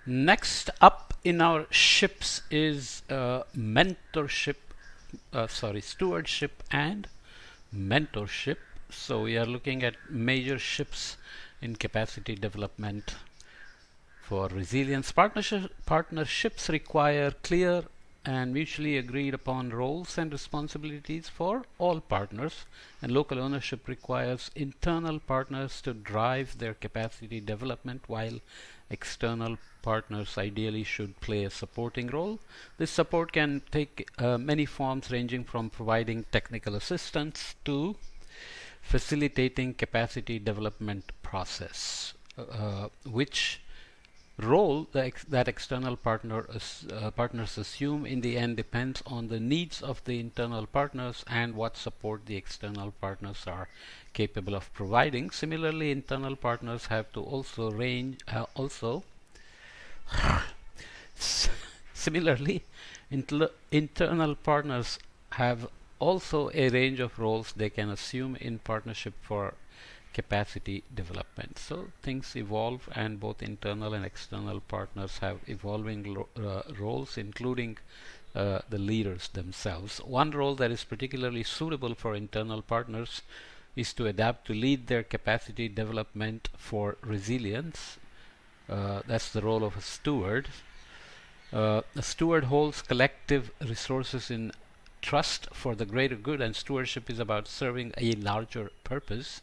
Next up in our ships is stewardship and mentorship. So we are looking at major ships in capacity development for resilience. Partnerships require clear and mutually agreed upon roles and responsibilities for all partners, and local ownership requires internal partners to drive their capacity development, while external partners ideally should play a supporting role. This support can take many forms, ranging from providing technical assistance to facilitating capacity development process, which role that external partners assume in the end depends on the needs of the internal partners and what support the external partners are capable of providing. Similarly, internal partners have to similarly, internal partners have also a range of roles they can assume in partnership for capacity development. So things evolve, and both internal and external partners have evolving roles, including the leaders themselves. One role that is particularly suitable for internal partners is to adapt to lead their capacity development for resilience. That's the role of a steward. A steward holds collective resources in trust for the greater good, and stewardship is about serving a larger purpose.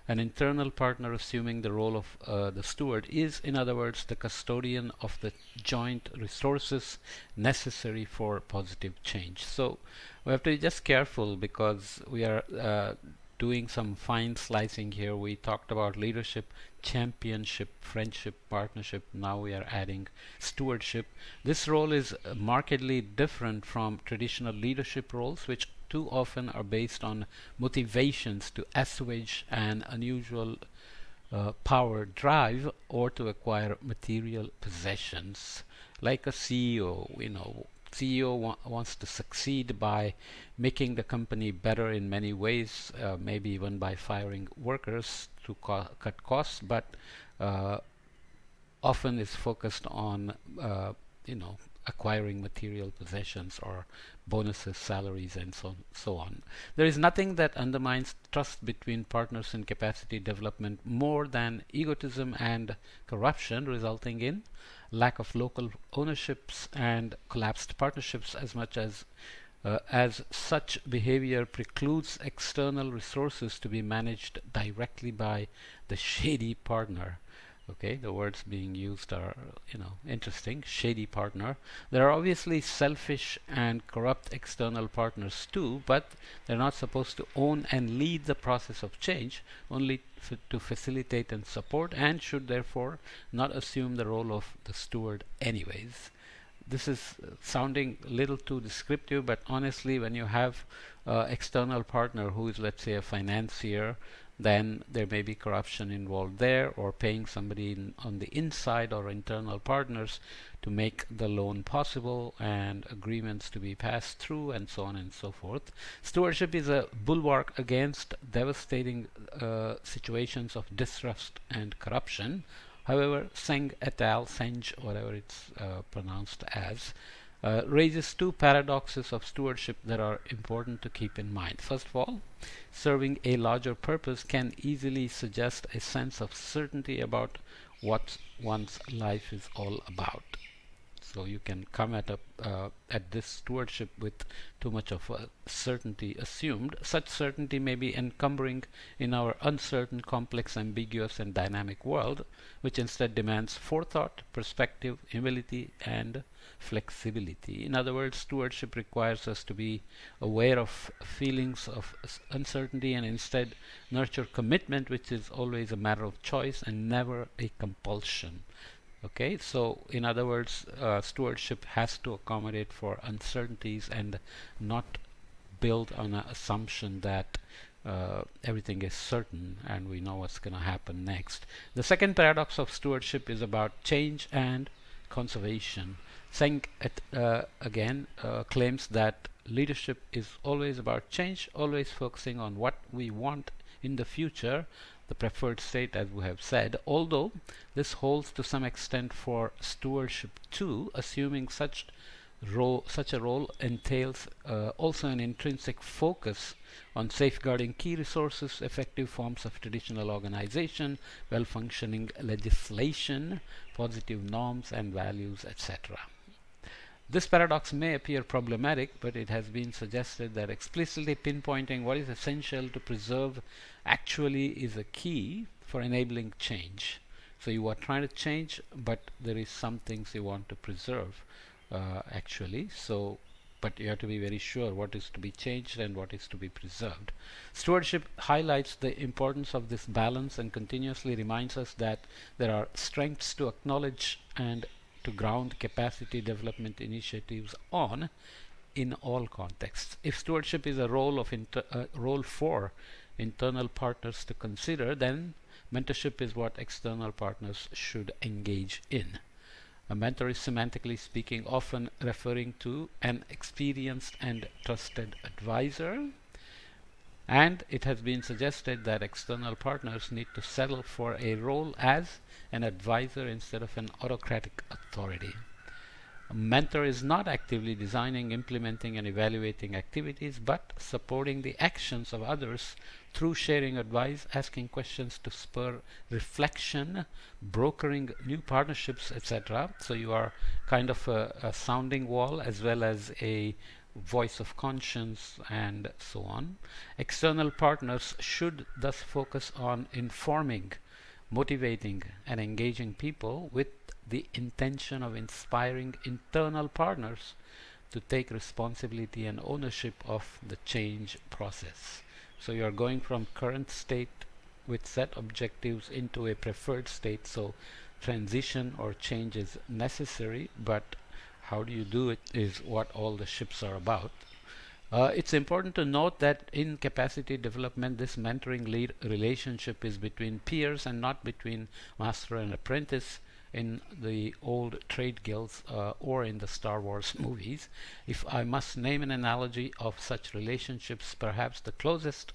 An internal partner assuming the role of the steward is, in other words, the custodian of the joint resources necessary for positive change. So we have to be just careful, because we are doing some fine slicing here. We talked about leadership, championship, friendship, partnership. Now we are adding stewardship. This role is markedly different from traditional leadership roles, which too often are based on motivations to assuage an unusual power drive or to acquire material possessions. Like a CEO, CEO wants to succeed by making the company better in many ways, maybe even by firing workers to cut costs, but uh, often is focused on acquiring material possessions or bonuses, salaries, and so on. There is nothing that undermines trust between partners in capacity development more than egotism and corruption, resulting in lack of local ownerships and collapsed partnerships. As such behavior precludes external resources to be managed directly by the shady partner. Okay, the words being used are, interesting. Shady partner. There are obviously selfish and corrupt external partners too, but they're not supposed to own and lead the process of change, only to facilitate and support, and should therefore not assume the role of the steward anyways. This is sounding a little too descriptive, but honestly, when you have external partner who is, let's say, a financier, then there may be corruption involved there, or paying somebody on the inside, or internal partners to make the loan possible, and agreements to be passed through, and so on and so forth. Stewardship is a bulwark against devastating situations of distrust and corruption. However, Seng et al., Senge, whatever it's pronounced as, raises two paradoxes of stewardship that are important to keep in mind. First of all, serving a larger purpose can easily suggest a sense of certainty about what one's life is all about. So you can come at this stewardship with too much of a certainty assumed. Such certainty may be encumbering in our uncertain, complex, ambiguous, and dynamic world, which instead demands forethought, perspective, humility, and flexibility. In other words, stewardship requires us to be aware of feelings of uncertainty, and instead nurture commitment, which is always a matter of choice and never a compulsion. Okay, so in other words, stewardship has to accommodate for uncertainties and not build on an assumption that everything is certain and we know what's going to happen next. The second paradox of stewardship is about change and conservation. Seng again claims that leadership is always about change, always focusing on what we want in the future, the preferred state, as we have said, although this holds to some extent for stewardship too, assuming such a role entails also an intrinsic focus on safeguarding key resources, effective forms of traditional organization, well-functioning legislation, positive norms and values, etc. This paradox may appear problematic, but it has been suggested that explicitly pinpointing what is essential to preserve actually is a key for enabling change. So you are trying to change, but there is some things you want to preserve actually. So, but you have to be very sure what is to be changed and what is to be preserved. Stewardship highlights the importance of this balance and continuously reminds us that there are strengths to acknowledge and to ground capacity development initiatives on in all contexts. If stewardship is a role for internal partners to consider, then mentorship is what external partners should engage in. A mentor is, semantically speaking, often referring to an experienced and trusted advisor, and it has been suggested that external partners need to settle for a role as an advisor instead of an autocratic authority. A mentor is not actively designing, implementing and evaluating activities, but supporting the actions of others through sharing advice, asking questions to spur reflection, brokering new partnerships, etc. So you are kind of a sounding wall as well as a voice of conscience and so on. External partners should thus focus on informing, motivating and engaging people with the intention of inspiring internal partners to take responsibility and ownership of the change process. So you are going from current state with set objectives into a preferred state, so transition or change is necessary, but how do you do it is what all the ships are about. It's important to note that in capacity development, this mentoring lead relationship is between peers and not between master and apprentice in the old trade guilds or in the Star Wars movies. If I must name an analogy of such relationships, perhaps the closest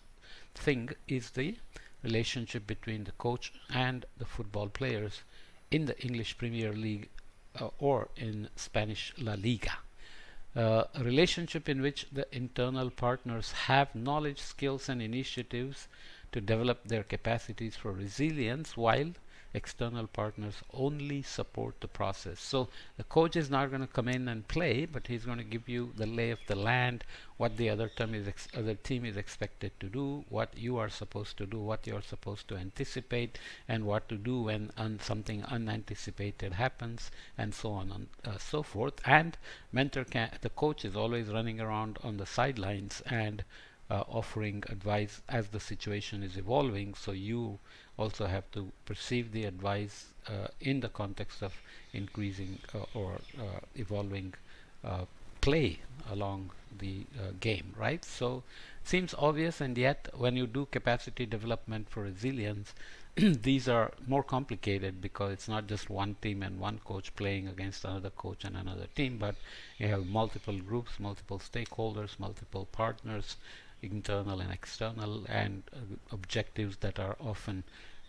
thing is the relationship between the coach and the football players in the English Premier League or in Spanish La Liga. A relationship in which the internal partners have knowledge, skills and initiatives to develop their capacities for resilience, while external partners only support the process. So the coach is not going to come in and play, but he's going to give you the lay of the land, what the other team is expected to do, what you are supposed to do, what you are supposed to anticipate, and what to do when something unanticipated happens, and so on and so forth. And the coach is always running around on the sidelines and offering advice as the situation is evolving, so you also have to perceive the advice in the context of increasing or evolving play along the game, right? So seems obvious, and yet when you do capacity development for resilience, these are more complicated because it's not just one team and one coach playing against another coach and another team, but you have multiple groups, multiple stakeholders, multiple partners, internal and external, and objectives that are often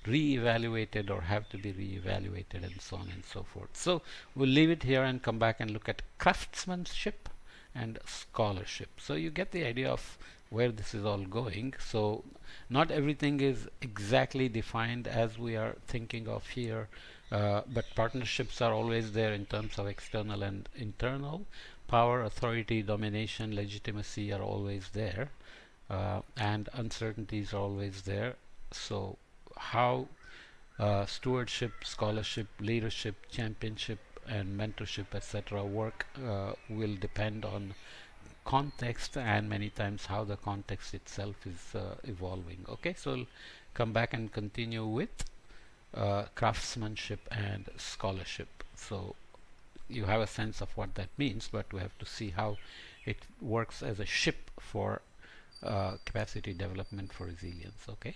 re-evaluated or have to be re-evaluated, and so on and so forth. So we'll leave it here and come back and look at craftsmanship and scholarship. So you get the idea of where this is all going. So not everything is exactly defined as we are thinking of here, but partnerships are always there in terms of external and internal. Power, authority, domination, legitimacy are always there, and uncertainties are always there. So how stewardship, scholarship, leadership, championship and mentorship, etc. work will depend on context, and many times how the context itself is evolving. Okay, so we'll come back and continue with craftsmanship and scholarship. So you have a sense of what that means, but we have to see how it works as a ship for capacity development for resilience. Okay.